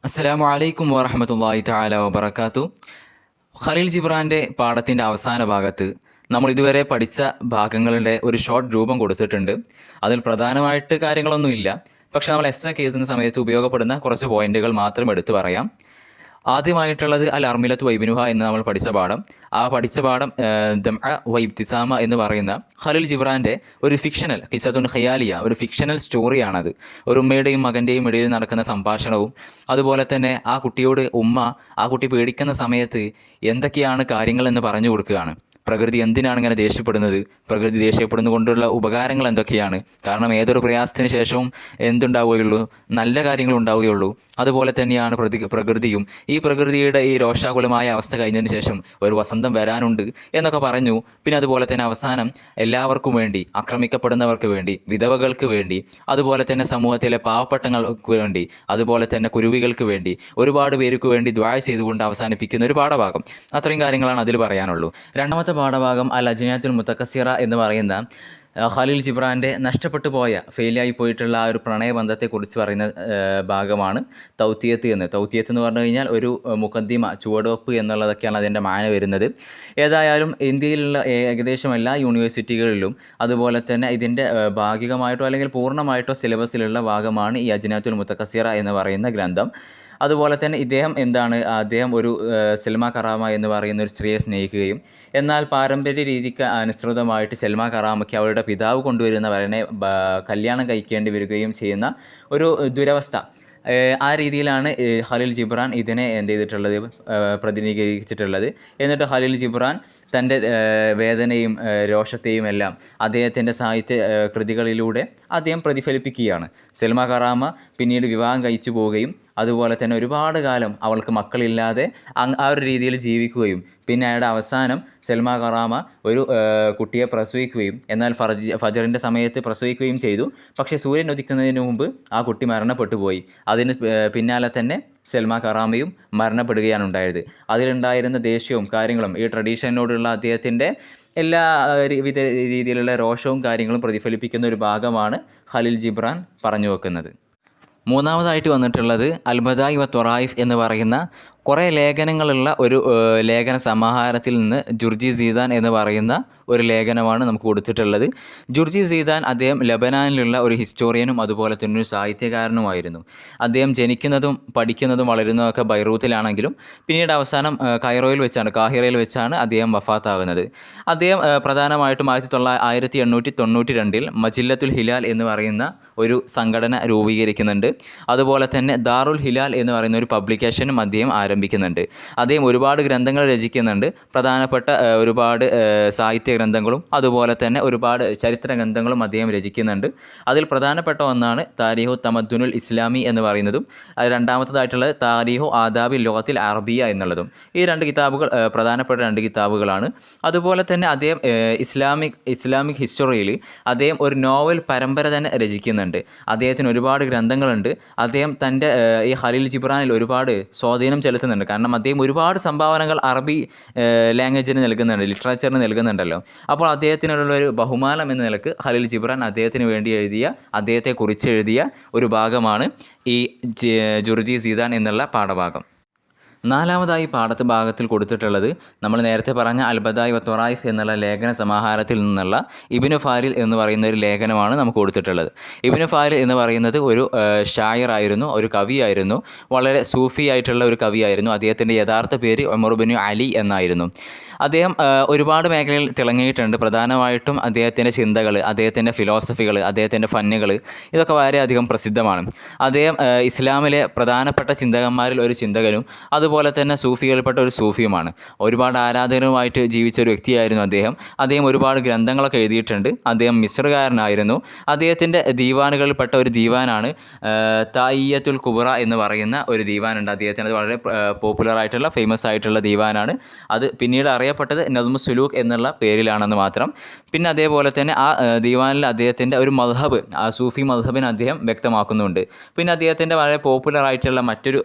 അസ്സലാമു അലൈക്കും വറഹ്മത്തുള്ളാഹി തആല വബറകാത്തു. ഖലീൽ ജിബ്രാൻ്റെ പാഠത്തിൻ്റെ അവസാന ഭാഗത്ത് നമ്മൾ ഇതുവരെ പഠിച്ച ഭാഗങ്ങളുടെ ഒരു ഷോർട്ട് രൂപം കൊടുത്തിട്ടുണ്ട്. അതിൽ പ്രധാനമായിട്ട് കാര്യങ്ങളൊന്നുമില്ല. പക്ഷെ നമ്മൾ എസ്സ എഴുതുന്ന സമയത്ത് ഉപയോഗപ്പെടുന്ന കുറച്ച് പോയിന്റുകൾ മാത്രം എടുത്തു പറയാം. ആദ്യമായിട്ടുള്ളത് അൽ അർമിലത്ത് വൈബിനുഹ എന്ന് നമ്മൾ പഠിച്ച പാഠം. ആ പഠിച്ച പാഠം ദംഅ വ ഇബ്തിസാമ എന്ന് പറയുന്ന ഖലീൽ ജിബ്രാൻ്റെ ഒരു ഫിക്ഷണൽ ഖിസ്സത്തുൻ ഖയാലിയ, ഒരു ഫിക്ഷണൽ സ്റ്റോറിയാണത്. ഒരു ഉമ്മയുടെയും മകൻ്റെയും ഇടയിൽ നടക്കുന്ന സംഭാഷണവും അതുപോലെ തന്നെ ആ കുട്ടിയോട് ഉമ്മ ആ കുട്ടി പേടിക്കുന്ന സമയത്ത് എന്തൊക്കെയാണ് കാര്യങ്ങളെന്ന് പറഞ്ഞു കൊടുക്കുകയാണ്. പ്രകൃതി എന്തിനാണ് ഇങ്ങനെ ദേഷ്യപ്പെടുന്നത്, പ്രകൃതി ദേഷ്യപ്പെടുന്നത് കൊണ്ടുള്ള ഉപകാരങ്ങൾ എന്തൊക്കെയാണ്, കാരണം ഏതൊരു പ്രയാസത്തിന് ശേഷവും എന്തുണ്ടാവുകയുള്ളൂ, നല്ല കാര്യങ്ങൾ ഉണ്ടാവുകയുള്ളൂ. അതുപോലെ തന്നെയാണ് പ്രകൃതിയും. ഈ പ്രകൃതിയുടെ ഈ രോഷാകുലമായ അവസ്ഥ കഴിഞ്ഞതിന് ശേഷം ഒരു വസന്തം വരാനുണ്ട് എന്നൊക്കെ പറഞ്ഞു. പിന്നെ അതുപോലെ തന്നെ അവസാനം എല്ലാവർക്കും വേണ്ടി, ആക്രമിക്കപ്പെടുന്നവർക്ക് വേണ്ടി, വിധവകൾക്ക് വേണ്ടി, അതുപോലെ തന്നെ സമൂഹത്തിലെ പാവപ്പെട്ടങ്ങൾക്ക് വേണ്ടി, അതുപോലെ തന്നെ കുരുവികൾക്ക് വേണ്ടി, ഒരുപാട് പേർക്ക് വേണ്ടി ദുആ ചെയ്തുകൊണ്ട് അവസാനിപ്പിക്കുന്ന ഒരു പാഠഭാഗം. അത്രയും കാര്യങ്ങളാണ് അതിൽ പറയാനുള്ളൂ. രണ്ടാമത്തെ പാഠഭാഗം അൽ അജ്നിയത്തുൽ മുതക്കസ്സിറ എന്ന് പറയുന്ന ഖലീൽ ജിബ്രാൻ്റെ നഷ്ടപ്പെട്ടു പോയ, ഫെയിലായി പോയിട്ടുള്ള ആ ഒരു പ്രണയബന്ധത്തെക്കുറിച്ച് പറയുന്ന ഭാഗമാണ് തൗത്തിയത്ത് എന്ന്. തൗത്തിയത്ത് എന്ന് പറഞ്ഞു കഴിഞ്ഞാൽ ഒരു മുഖദ്ദിമ, ചുവടുവെപ്പ് എന്നുള്ളതൊക്കെയാണ് അതിൻ്റെ മാന വരുന്നത്. ഏതായാലും ഇന്ത്യയിലുള്ള ഏകദേശം എല്ലാ യൂണിവേഴ്സിറ്റികളിലും അതുപോലെ തന്നെ ഇതിൻ്റെ ഭാഗികമായിട്ടോ അല്ലെങ്കിൽ പൂർണ്ണമായിട്ടോ സിലബസിലുള്ള ഭാഗമാണ് ഈ അജ്നിയത്തുൽ മുതക്കസ്സിറ എന്ന് പറയുന്ന ഗ്രന്ഥം. അതുപോലെ തന്നെ അദ്ദേഹം ഒരു സൽമ കറാമ എന്ന് പറയുന്ന ഒരു സ്ത്രീയെ സ്നേഹിക്കുകയും എന്നാൽ പാരമ്പര്യ രീതിക്ക് അനുസൃതമായിട്ട് സൽമ കറാമയ്ക്ക് അവളുടെ പിതാവ് കൊണ്ടുവരുന്ന വരനെ കല്യാണം കഴിക്കേണ്ടി വരികയും ചെയ്യുന്ന ഒരു ദുരവസ്ഥ. ആ രീതിയിലാണ് ഖലീൽ ജിബ്രാൻ ഇതിനെ എന്ത് ചെയ്തിട്ടുള്ളത്, പ്രതിനിധീകരിച്ചിട്ടുള്ളത്. എന്നിട്ട് ഖലീൽ ജിബ്രാൻ തൻ്റെ വേദനയും രോഷത്തെയും എല്ലാം അദ്ദേഹത്തിൻ്റെ സാഹിത്യ കൃതികളിലൂടെ അദ്ദേഹം പ്രതിഫലിപ്പിക്കുകയാണ്. സൽമ കറാമ പിന്നീട് വിവാഹം കഴിച്ചു പോവുകയും അതുപോലെ തന്നെ ഒരുപാട് കാലം അവൾക്ക് മക്കളില്ലാതെ ആ ഒരു രീതിയിൽ ജീവിക്കുകയും പിന്നെ അയാളുടെ അവസാനം സൽമ കറാമ ഒരു കുട്ടിയെ പ്രസവിക്കുകയും എന്നാൽ ഫജറിൻ്റെ സമയത്ത് പ്രസവിക്കുകയും ചെയ്തു. പക്ഷേ സൂര്യൻ ഉദിക്കുന്നതിന് മുമ്പ് ആ കുട്ടി മരണപ്പെട്ടു പോയി. അതിന് പിന്നാലെ തന്നെ സൽമ കറാമയും മരണപ്പെടുകയാണ് ഉണ്ടായത്. അതിലുണ്ടായിരുന്ന ദേഷ്യവും കാര്യങ്ങളും ഈ ട്രഡീഷനോടുള്ള അദ്ദേഹത്തിൻ്റെ എല്ലാ വിധ രീതിയിലുള്ള രോഷവും കാര്യങ്ങളും പ്രതിഫലിപ്പിക്കുന്ന ഒരു ഭാഗമാണ് ഖലീൽ ജിബ്രാൻ പറഞ്ഞു വെക്കുന്നത്. മൂന്നാമതായിട്ട് വന്നിട്ടുള്ളത് അൽബദായി വ ത്വറായിഫ് എന്ന് പറയുന്ന കുറേ ലേഖനങ്ങളുള്ള ഒരു ലേഖന സമാഹാരത്തിൽ നിന്ന് ജുർജി സീദാൻ എന്ന് പറയുന്ന ഒരു ലേഖനമാണ് നമുക്ക് കൊടുത്തിട്ടുള്ളത്. ജുർജി സീദാൻ അദ്ദേഹം ലബനാനിലുള്ള ഒരു ഹിസ്റ്റോറിയനും അതുപോലെ തന്നെ ഒരു സാഹിത്യകാരനുമായിരുന്നു. അദ്ദേഹം ജനിക്കുന്നതും പഠിക്കുന്നതും വളരുന്നതൊക്കെ ബൈറൂത്തിലാണെങ്കിലും പിന്നീട് അവസാനം കാഹിറയിൽ വെച്ചാണ് അദ്ദേഹം വഫാത്താകുന്നത്. അദ്ദേഹം പ്രധാനമായിട്ടും 1892 മജില്ലത്തുൽ ഹിലാൽ എന്ന് പറയുന്ന ഒരു സംഘടന രൂപീകരിക്കുന്നുണ്ട്. അതുപോലെ തന്നെ ദാറുൽ ഹിലാൽ എന്ന് പറയുന്ന ഒരു പബ്ലിക്കേഷനും അദ്ദേഹം ആരംഭിക്കുന്നുണ്ട്. അദ്ദേഹം ഒരുപാട് ഗ്രന്ഥങ്ങൾ രചിക്കുന്നുണ്ട്. പ്രധാനപ്പെട്ട ഒരുപാട് സാഹിത്യ ഗ്രന്ഥങ്ങളും അതുപോലെ തന്നെ ഒരുപാട് ചരിത്ര ഗ്രന്ഥങ്ങളും അദ്ദേഹം രചിക്കുന്നുണ്ട്. അതിൽ പ്രധാനപ്പെട്ട ഒന്നാണ് താരീഖു തമദ്ദുനുൽ ഇസ്ലാമി എന്ന് പറയുന്നതും രണ്ടാമത്തേതായിട്ടുള്ളത് താരീഖു ആദാബി ലോകത്തിൽ അറബിയ എന്നുള്ളതും. ഈ രണ്ട് കിതാബുകൾ പ്രധാനപ്പെട്ട രണ്ട് കിതാബുകളാണ്. അതുപോലെ തന്നെ അദ്ദേഹം ഇസ്ലാമിക് ഹിസ്റ്ററിയിൽ അദ്ദേഹം ഒരു നോവൽ പരമ്പര തന്നെ രചിക്കുന്നുണ്ട്. അദ്ദേഹത്തിന് ഒരുപാട് ഗ്രന്ഥങ്ങളുണ്ട്. അദ്ദേഹം തൻ്റെ ഈ ഖലീൽ ജിബ്രാനിൽ ഒരുപാട് സ്വാധീനം ചെലുത്തുന്നുണ്ട്. കാരണം അദ്ദേഹം ഒരുപാട് സംഭാവനകൾ അറബി ലാംഗ്വേജിന് നൽകുന്നുണ്ട്, ലിറ്ററേച്ചറിന് നൽകുന്നുണ്ടല്ലോ. അപ്പോൾ അദ്ദേഹത്തിനുള്ളൊരു ബഹുമാനം എന്ന നിലക്ക് ഖലീൽ ജിബ്രാൻ അദ്ദേഹത്തിന് വേണ്ടി അദ്ദേഹത്തെക്കുറിച്ച് എഴുതിയ ഒരു ഭാഗമാണ് ഈ ജുർജി സീദാൻ എന്നുള്ള പാഠഭാഗം. നാലാമതായി ഭാഗത്തിൽ കൊടുത്തിട്ടുള്ളത് നമ്മൾ നേരത്തെ പറഞ്ഞ അൽബദായി വ ത്വറായിഫ് എന്നുള്ള ലേഖന സമാഹാരത്തിൽ നിന്നുള്ള ഇബ്നു ഫാരിൽ എന്ന് പറയുന്ന ഒരു ലേഖനമാണ് നമുക്ക് കൊടുത്തിട്ടുള്ളത്. ഇബ്നു ഫാരിൽ എന്ന് പറയുന്നത് ഒരു ഷായറായിരുന്നു, ഒരു കവിയായിരുന്നു. വളരെ സൂഫി ആയിട്ടുള്ള ഒരു കവിയായിരുന്നു. അദ്ദേഹത്തിൻ്റെ യഥാർത്ഥ പേര് ഉമർ ഇബ്നു അലി എന്നായിരുന്നു. അദ്ദേഹം ഒരുപാട് മേഖലയിൽ തിളങ്ങിയിട്ടുണ്ട്. പ്രധാനമായിട്ടും അദ്ദേഹത്തിൻ്റെ ചിന്തകൾ, അദ്ദേഹത്തിൻ്റെ ഫിലോസഫികൾ, അദ്ദേഹത്തിൻ്റെ ഫന്നുകൾ ഇതൊക്കെ വളരെയധികം പ്രസിദ്ധമാണ്. അദ്ദേഹം ഇസ്ലാമിലെ പ്രധാനപ്പെട്ട ചിന്തകന്മാരിൽ ഒരു ചിന്തകനും അതുപോലെ തന്നെ സൂഫികളിൽപ്പെട്ട ഒരു സൂഫിയുമാണ്. ഒരുപാട് ആരാധകരുമായിട്ട് ജീവിച്ച ഒരു വ്യക്തിയായിരുന്നു അദ്ദേഹം ഒരുപാട് ഗ്രന്ഥങ്ങളൊക്കെ എഴുതിയിട്ടുണ്ട്. അദ്ദേഹം മിസ്റുകാരനായിരുന്നു. അദ്ദേഹത്തിൻ്റെ ദീവാനുകളിൽപ്പെട്ട ഒരു ദീവാനാണ് തായിയത്തുൽ കുബ്ര എന്ന് പറയുന്ന ഒരു ദീവാനുണ്ട്. അദ്ദേഹത്തിന് അത് വളരെ പോപ്പുലറായിട്ടുള്ള ഫേമസ് ആയിട്ടുള്ള ദീവാനാണ്. അത് പിന്നീട് അറിയപ്പെട്ടത് നദ്മു സുലൂക്ക് എന്നുള്ള പേരിലാണെന്ന് മാത്രം. പിന്നെ അതേപോലെ തന്നെ ആ ദീവാനിൽ അദ്ദേഹത്തിൻ്റെ ഒരു മദ്ഹബ്, ആ സൂഫി മദ്ഹബിന് അദ്ദേഹം വ്യക്തമാക്കുന്നുണ്ട്. പിന്നെ അദ്ദേഹത്തിൻ്റെ വളരെ പോപ്പുലറായിട്ടുള്ള മറ്റൊരു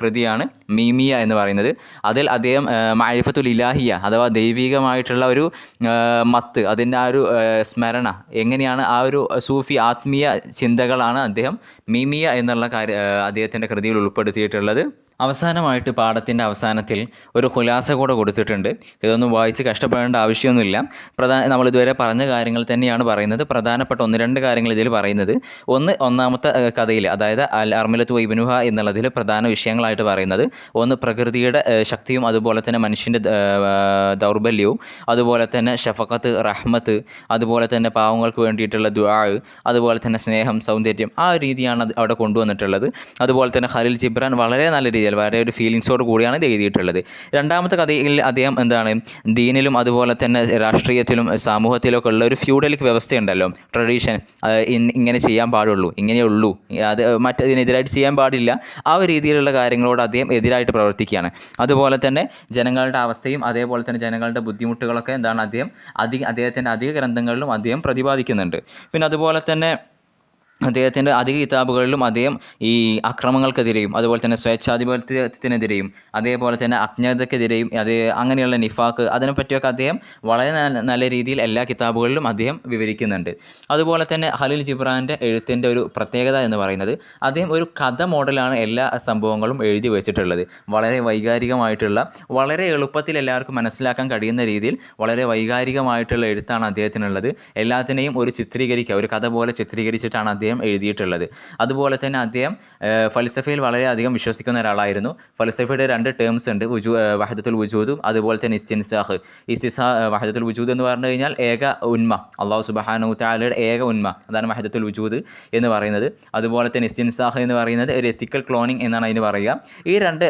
കൃതിയാണ് മീമിയ മീമിയ എന്ന് പറയുന്നത്. അതിൽ അദ്ദേഹം മഅരിഫത്തുൽ ഇലാഹിയ അഥവാ ദൈവികമായിട്ടുള്ള ഒരു മത്ത്, അതിൻ്റെ ആ ഒരു സ്മരണ എങ്ങനെയാണ്, ആ ഒരു സൂഫി ആത്മീയ ചിന്തകളാണ് അദ്ദേഹം മീമിയ എന്നുള്ള അദ്ദേഹത്തിൻ്റെ കൃതിയിൽ ഉൾപ്പെടുത്തിയിട്ടുള്ളത്. അവസാനമായിട്ട് പാഠത്തിൻ്റെ അവസാനത്തിൽ ഒരു ഖുലാസ കൂടെ കൊടുത്തിട്ടുണ്ട്. ഇതൊന്നും വായിച്ച് കഷ്ടപ്പെടേണ്ട ആവശ്യമൊന്നുമില്ല. നമ്മളിതുവരെ പറഞ്ഞ കാര്യങ്ങൾ തന്നെയാണ് പറയുന്നത്. പ്രധാനപ്പെട്ട 1-2 കാര്യങ്ങൾ ഇതിൽ പറയുന്നത്. ഒന്നാമത്തെ കഥയിൽ, അതായത് അൽ അർമിലത്തു വൈബിനുഹ എന്നുള്ളതിൽ പ്രധാന വിഷയങ്ങളായിട്ട് പറയുന്നത് ഒന്ന് പ്രകൃതിയുടെ ശക്തിയും അതുപോലെ തന്നെ മനുഷ്യൻ്റെ ദൗർബല്യവും, അതുപോലെ തന്നെ ഷഫഖത്ത്, റഹ്മത്ത്, അതുപോലെ തന്നെ പാവങ്ങൾക്ക് വേണ്ടിയിട്ടുള്ള ദുആ, അതുപോലെ തന്നെ സ്നേഹം, സൗന്ദര്യം, ആ ഒരു രീതിയാണ് അവിടെ കൊണ്ടുവന്നിട്ടുള്ളത്. അതുപോലെ തന്നെ ഖലീൽ ജിബ്രാൻ വളരെ നല്ല രീതിയിൽ വളരെ ഒരു ഫീലിങ്സോട് കൂടിയാണ് ഇത് എഴുതിയിട്ടുള്ളത്. രണ്ടാമത്തെ കഥയിൽ അദ്ദേഹം ദീനിലും അതുപോലെ തന്നെ രാഷ്ട്രീയത്തിലും സമൂഹത്തിലൊക്കെ ഉള്ള ഒരു ഫ്യൂഡലിക് വ്യവസ്ഥയുണ്ടല്ലോ, ട്രഡീഷൻ, ഇങ്ങനെ ചെയ്യാൻ പാടുള്ളൂ, ഇങ്ങനെയുള്ളൂ, അത് മറ്റതിനെതിരായിട്ട് ചെയ്യാൻ പാടില്ല, ആ ഒരു രീതിയിലുള്ള കാര്യങ്ങളോട് അദ്ദേഹം എതിരായിട്ട് പ്രവർത്തിക്കുകയാണ്. അതുപോലെ തന്നെ ജനങ്ങളുടെ അവസ്ഥയും അതേപോലെ തന്നെ ജനങ്ങളുടെ ബുദ്ധിമുട്ടുകളൊക്കെ അദ്ദേഹത്തിൻ്റെ അധിക ഗ്രന്ഥങ്ങളിലും അദ്ദേഹം പ്രതിപാദിക്കുന്നുണ്ട്. പിന്നെ അതുപോലെ തന്നെ അദ്ദേഹത്തിൻ്റെ അധിക കിതാബുകളിലും അദ്ദേഹം ഈ അക്രമങ്ങൾക്കെതിരെയും അതുപോലെ തന്നെ സ്വേച്ഛാധിപത്യത്തിനെതിരെയും അതേപോലെ തന്നെ അജ്ഞതക്കെതിരെയും അങ്ങനെയുള്ള നിഫാക്ക്, അതിനെപ്പറ്റിയൊക്കെ അദ്ദേഹം വളരെ നല്ല രീതിയിൽ എല്ലാ കിതാബുകളിലും അദ്ദേഹം വിവരിക്കുന്നുണ്ട്. അതുപോലെ തന്നെ ഖലീൽ ജിബ്രാൻ്റെ എഴുത്തിൻ്റെ ഒരു പ്രത്യേകത എന്ന് പറയുന്നത് അദ്ദേഹം ഒരു കഥ മോഡലാണ് എല്ലാ സംഭവങ്ങളും എഴുതി വെച്ചിട്ടുള്ളത്. വളരെ വൈകാരികമായിട്ടുള്ള, വളരെ എളുപ്പത്തിൽ എല്ലാവർക്കും മനസ്സിലാക്കാൻ കഴിയുന്ന രീതിയിൽ വളരെ വൈകാരികമായിട്ടുള്ള എഴുത്താണ് അദ്ദേഹത്തിനുള്ളത്. എല്ലാത്തിനെയും ഒരു കഥ പോലെ ചിത്രീകരിച്ചിട്ടാണ് അദ്ദേഹം എഴുതിയിട്ടുള്ളത്. അതുപോലെ തന്നെ അദ്ദേഹം ഫൽസഫയിൽ വളരെയധികം വിശ്വസിക്കുന്ന ഒരാളായിരുന്നു. ഫൽസഫയുടെ 2 ടേംസ് ഉണ്ട്, വഹദത്തുൽ വുജൂദും അതുപോലെ തന്നെ ഇസ്തിൻസാഖ്. വഹദത്തുൽ വുജൂദ് എന്ന് പറഞ്ഞു കഴിഞ്ഞാൽ ഏക ഉന്മ, അള്ളാഹു സുബ്ഹാനഹു തആലയുടെ ഏക ഉന്മ, അതാണ് വഹദത്തുൽ വുജൂദ് എന്ന് പറയുന്നത്. അതുപോലെ തന്നെ ഇസ്തിൻസാഖ് എന്ന് പറയുന്നത് ഒരു എത്തിക്കൽ ക്ലോണിങ് എന്നാണ് അതിന് പറയുക. ഈ 2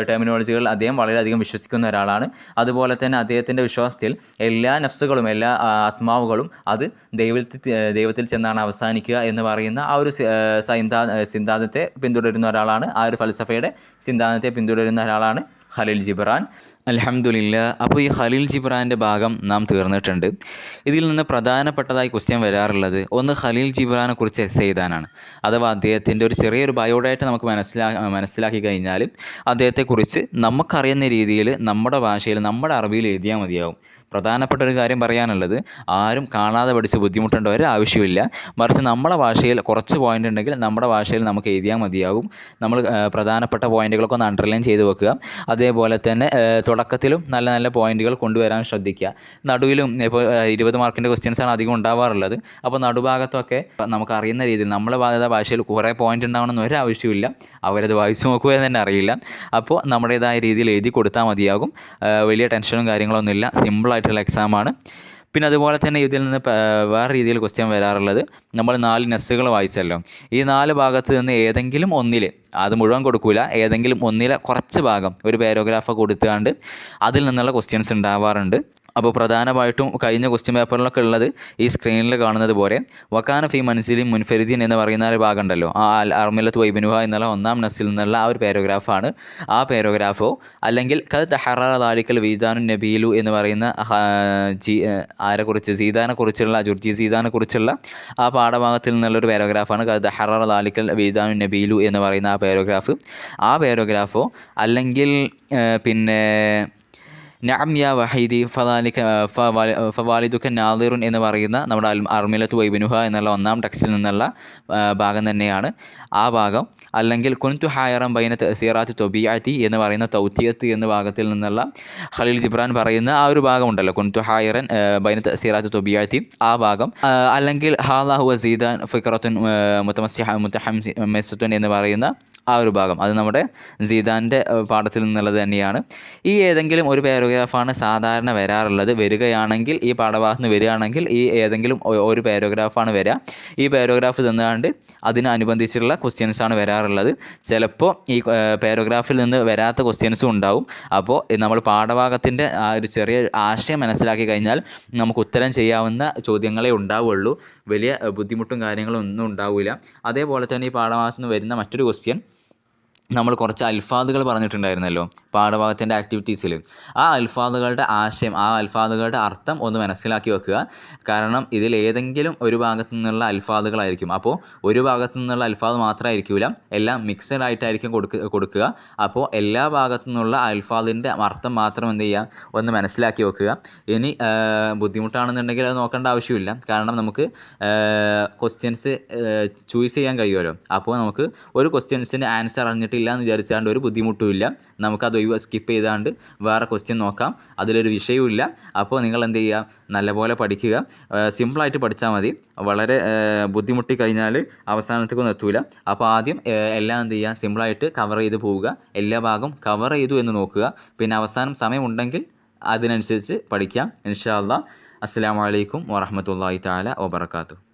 ടെർമിനോളജികൾ അദ്ദേഹം വളരെയധികം വിശ്വസിക്കുന്ന ഒരാളാണ്. അതുപോലെ തന്നെ അദ്ദേഹത്തിൻ്റെ വിശ്വാസത്തിൽ എല്ലാ നഫ്സുകളും എല്ലാ ആത്മാവുകളും അത് ദൈവത്തിൽ ചെന്നാണ് അവസാനിക്കുക എന്ന് പറയുന്ന ആ ഒരു സിദ്ധാന്തത്തെ പിന്തുടരുന്ന ഒരാളാണ്, ആ ഒരു ഫൽസഫയുടെ സിദ്ധാന്തത്തെ പിന്തുടരുന്ന ഒരാളാണ് ഖലീൽ ജിബ്രാൻ. അൽഹംദുലില്ലാ. അപ്പോൾ ഈ ഖലീൽ ജിബ്രാൻ്റെ ഭാഗം നാം തീർന്നിട്ടുണ്ട്. ഇതിൽ നിന്ന് പ്രധാനപ്പെട്ടതായി ക്വസ്റ്റ്യൻ വരാറുള്ളത് ഒന്ന് ഖലീൽ ജിബ്രാനെ കുറിച്ച് എസ്സേ എഴുതാനാണ്. അഥവാ അദ്ദേഹത്തിൻ്റെ ഒരു ചെറിയൊരു ബയോഡാറ്റ നമുക്ക് മനസ്സിലാക്കി കഴിഞ്ഞാൽ അദ്ദേഹത്തെക്കുറിച്ച് നമുക്കറിയുന്ന രീതിയിൽ നമ്മുടെ ഭാഷയിൽ നമ്മുടെ അറബിയിൽ എഴുതിയാൽ മതിയാവും. പ്രധാനപ്പെട്ട ഒരു കാര്യം പറയാനുള്ളത്, ആരും കാണാതെ പഠിച്ച് ബുദ്ധിമുട്ടേണ്ട ഒരാവശ്യമില്ല. മറിച്ച് നമ്മുടെ ഭാഷയിൽ കുറച്ച് പോയിൻ്റ് ഉണ്ടെങ്കിൽ നമ്മുടെ ഭാഷയിൽ നമുക്ക് എഴുതിയാൽ മതിയാകും. നമ്മൾ പ്രധാനപ്പെട്ട പോയിൻ്റുകളൊക്കെ ഒന്ന് അണ്ടർലൈൻ ചെയ്ത് വെക്കുക. അതേപോലെ തന്നെ തുടക്കത്തിലും നല്ല നല്ല പോയിൻ്റുകൾ കൊണ്ടുവരാൻ ശ്രദ്ധിക്കുക. നടുവിലും ഇപ്പോൾ 20 മാർക്കിൻ്റെ ക്വസ്റ്റ്യൻസാണ് അധികം ഉണ്ടാവാറുള്ളത്. അപ്പോൾ നടുഭാഗത്തൊക്കെ നമുക്ക് അറിയുന്ന രീതിയിൽ നമ്മളെ ഭാഷയിൽ കുറേ പോയിൻ്റ് ഉണ്ടാവണമെന്ന് ഒരാവശ്യമില്ല. അവരത് വായിച്ചു നോക്കുക എന്ന് തന്നെ അറിയില്ല. അപ്പോൾ നമ്മുടേതായ രീതിയിൽ എഴുതി കൊടുത്താൽ മതിയാകും. വലിയ ടെൻഷനും കാര്യങ്ങളൊന്നുമില്ല. സിമ്പിളായിട്ടുള്ള എക്സാമാണ്. പിന്നെ അതുപോലെ തന്നെ ഇതിൽ നിന്ന് വേറെ രീതിയിൽ ക്വസ്റ്റ്യൻ വരാറുള്ളത്, നമ്മൾ 4 നസ്സുകൾ വായിച്ചല്ലോ, ഈ 4 ഭാഗത്ത് നിന്ന് ഏതെങ്കിലും ഒന്നിൽ, അത് മുഴുവൻ കൊടുക്കില്ല, ഏതെങ്കിലും ഒന്നിലെ കുറച്ച് ഭാഗം ഒരു പാരഗ്രാഫ് കൊടുത്തുകൊണ്ട് അതിൽ നിന്നുള്ള ക്വസ്റ്റ്യൻസ് ഉണ്ടാവാറുണ്ട്. അപ്പോൾ പ്രധാനമായിട്ടും കഴിഞ്ഞ ക്വസ്റ്റ്യൻ പേപ്പറിലൊക്കെ ഉള്ളത് ഈ സ്ക്രീനിൽ കാണുന്നത് പോലെ വക്കാന ഫി മൻസിലിൻ മുൻഫരിദീൻ എന്ന് പറയുന്ന ഒരു ഭാഗം ഉണ്ടല്ലോ, ആ അൽ അർമിലത്തു വൈബിനുഹ എന്നുള്ള 1-ാം നസ്സിൽ നിന്നുള്ള ആ ഒരു പാരഗ്രാഫാണ്. ആ പാരഗ്രാഫോ അല്ലെങ്കിൽ ഖദ് തഹററ ദാലിക്കൽ വീദാനു നബീലു എന്ന് പറയുന്ന സീദാനെക്കുറിച്ചുള്ള ജുർജി സീദാനെക്കുറിച്ചുള്ള ആ പാഠഭാഗത്തിൽ നിന്നുള്ളൊരു പാരഗ്രാഫാണ് ഖദ് തഹററ ദാലിക്കൽ വീദാനു നബീലു എന്ന് പറയുന്ന ആ പാരഗ്രാഫ്. ആ പാരഗ്രാഫോ അല്ലെങ്കിൽ പിന്നെ നഅം യാ വഹീദി ഫവാലിദുക നാദിറുൻ എന്ന് പറയുന്ന നമ്മുടെ അർമിലത്തു വൈബിനുഹ എന്നുള്ള 1-ാം ടെക്സ്റ്റിൽ നിന്നുള്ള ഭാഗം തന്നെയാണ് ആ ഭാഗം. അല്ലെങ്കിൽ കുൻതു ഹായറം ബൈന തഅസീറാത്തി തൊബിയത്തി എന്ന് പറയുന്ന തൗത്തിയത്ത് എന്ന ഭാഗത്തിൽ നിന്നുള്ള ഖലീൽ ജിബ്രാൻ പറയുന്ന ആ ഒരു ഭാഗം ഉണ്ടല്ലോ, കുൻതു ഹായറൻ ബൈന തഅസീറാത്തി തൊബിയത്തി, ആ ഭാഗം. അല്ലെങ്കിൽ ഹാദാ ഹുവ സീദാൻ ഫിക്റത്തുൻ മുതമസ്സിഹത്തുൻ എന്ന് പറയുന്ന ആ ഒരു ഭാഗം, അത് നമ്മുടെ സീദാൻ്റെ പാഠത്തിൽ നിന്നുള്ളത് തന്നെയാണ്. ഈ ഏതെങ്കിലും ഒരു പാരഗ്രാഫാണ് സാധാരണ വരികയാണെങ്കിൽ, ഈ പാഠഭാഗത്ത് നിന്ന് വരികയാണെങ്കിൽ ഈ ഏതെങ്കിലും ഒരു പാരഗ്രാഫാണ് വരിക. ഈ പാരഗ്രാഫ് തന്നുകൊണ്ട് അതിനനുബന്ധിച്ചുള്ള ക്വസ്റ്റ്യൻസാണ് വരാറുള്ളത്. ചിലപ്പോൾ ഈ പാരഗ്രാഫിൽ നിന്ന് വരാത്ത ക്വസ്റ്റ്യൻസും ഉണ്ടാവും. അപ്പോൾ നമ്മൾ പാഠഭാഗത്തിൻ്റെ ആ ഒരു ചെറിയ ആശയം മനസ്സിലാക്കി കഴിഞ്ഞാൽ നമുക്ക് ഉത്തരം ചെയ്യാവുന്ന ചോദ്യങ്ങളെ ഉണ്ടാവുള്ളൂ. വലിയ ബുദ്ധിമുട്ടും കാര്യങ്ങളും ഒന്നും ഉണ്ടാവില്ല. അതേപോലെ തന്നെ ഈ പാഠഭാഗത്ത് നിന്ന് വരുന്ന മറ്റൊരു ക്വസ്റ്റ്യൻ, നമ്മൾ കുറച്ച് അൽഫാദുകൾ പറഞ്ഞിട്ടുണ്ടായിരുന്നല്ലോ പാഠഭാഗത്തിൻ്റെ ആക്ടിവിറ്റീസിൽ. ആ അൽഫാദുകളുടെ ആശയം, ആ അൽഫാദുകളുടെ അർത്ഥം ഒന്ന് മനസ്സിലാക്കി വെക്കുക. കാരണം ഇതിൽ ഏതെങ്കിലും ഒരു ഭാഗത്തു നിന്നുള്ള അൽഫാദുകളായിരിക്കും. അപ്പോൾ ഒരു ഭാഗത്തു നിന്നുള്ള അൽഫാദ് മാത്രമായിരിക്കില്ല, എല്ലാം മിക്സഡ് ആയിട്ടായിരിക്കും കൊടുക്കുക. അപ്പോൾ എല്ലാ ഭാഗത്തു നിന്നുള്ള അൽഫാദിൻ്റെ അർത്ഥം മാത്രം എന്ത് ചെയ്യുക, ഒന്ന് മനസ്സിലാക്കി വെക്കുക. ഇനി ബുദ്ധിമുട്ടാണെന്നുണ്ടെങ്കിൽ അത് നോക്കേണ്ട ആവശ്യമില്ല. കാരണം നമുക്ക് ക്വസ്റ്റ്യൻസ് ചൂസ് ചെയ്യാൻ കഴിയുമല്ലോ. അപ്പോൾ നമുക്ക് ഒരു ക്വസ്റ്റ്യൻസിന് ആൻസർ അറിഞ്ഞിട്ടില്ല എന്ന് വിചാരിച്ചാണ്ട് ഒരു ബുദ്ധിമുട്ടുമില്ല. നമുക്കത് സ്കിപ്പ് ചെയ്താണ്ട് വേറെ ക്വസ്റ്റ്യൻ നോക്കാം, അതിലൊരു വിഷയവുമില്ല. അപ്പോൾ നിങ്ങൾ എന്ത് ചെയ്യുക, നല്ലപോലെ പഠിക്കുക. സിമ്പിളായിട്ട് പഠിച്ചാൽ മതി. വളരെ ബുദ്ധിമുട്ടി കഴിഞ്ഞാൽ അവസാനത്തേക്കൊന്നും എത്തൂല. അപ്പോൾ ആദ്യം എല്ലാം എന്ത് ചെയ്യുക, സിമ്പിളായിട്ട് കവർ ചെയ്ത് പോവുക. എല്ലാ ഭാഗം കവർ ചെയ്തു എന്ന് നോക്കുക. പിന്നെ അവസാനം സമയമുണ്ടെങ്കിൽ അതിനനുസരിച്ച് പഠിക്കാം. ഇൻഷാ അല്ലാഹ്. അസ്സലാമു അലൈക്കും വറഹ്മത്തുള്ളാഹി തആല വബറകാതുഹു.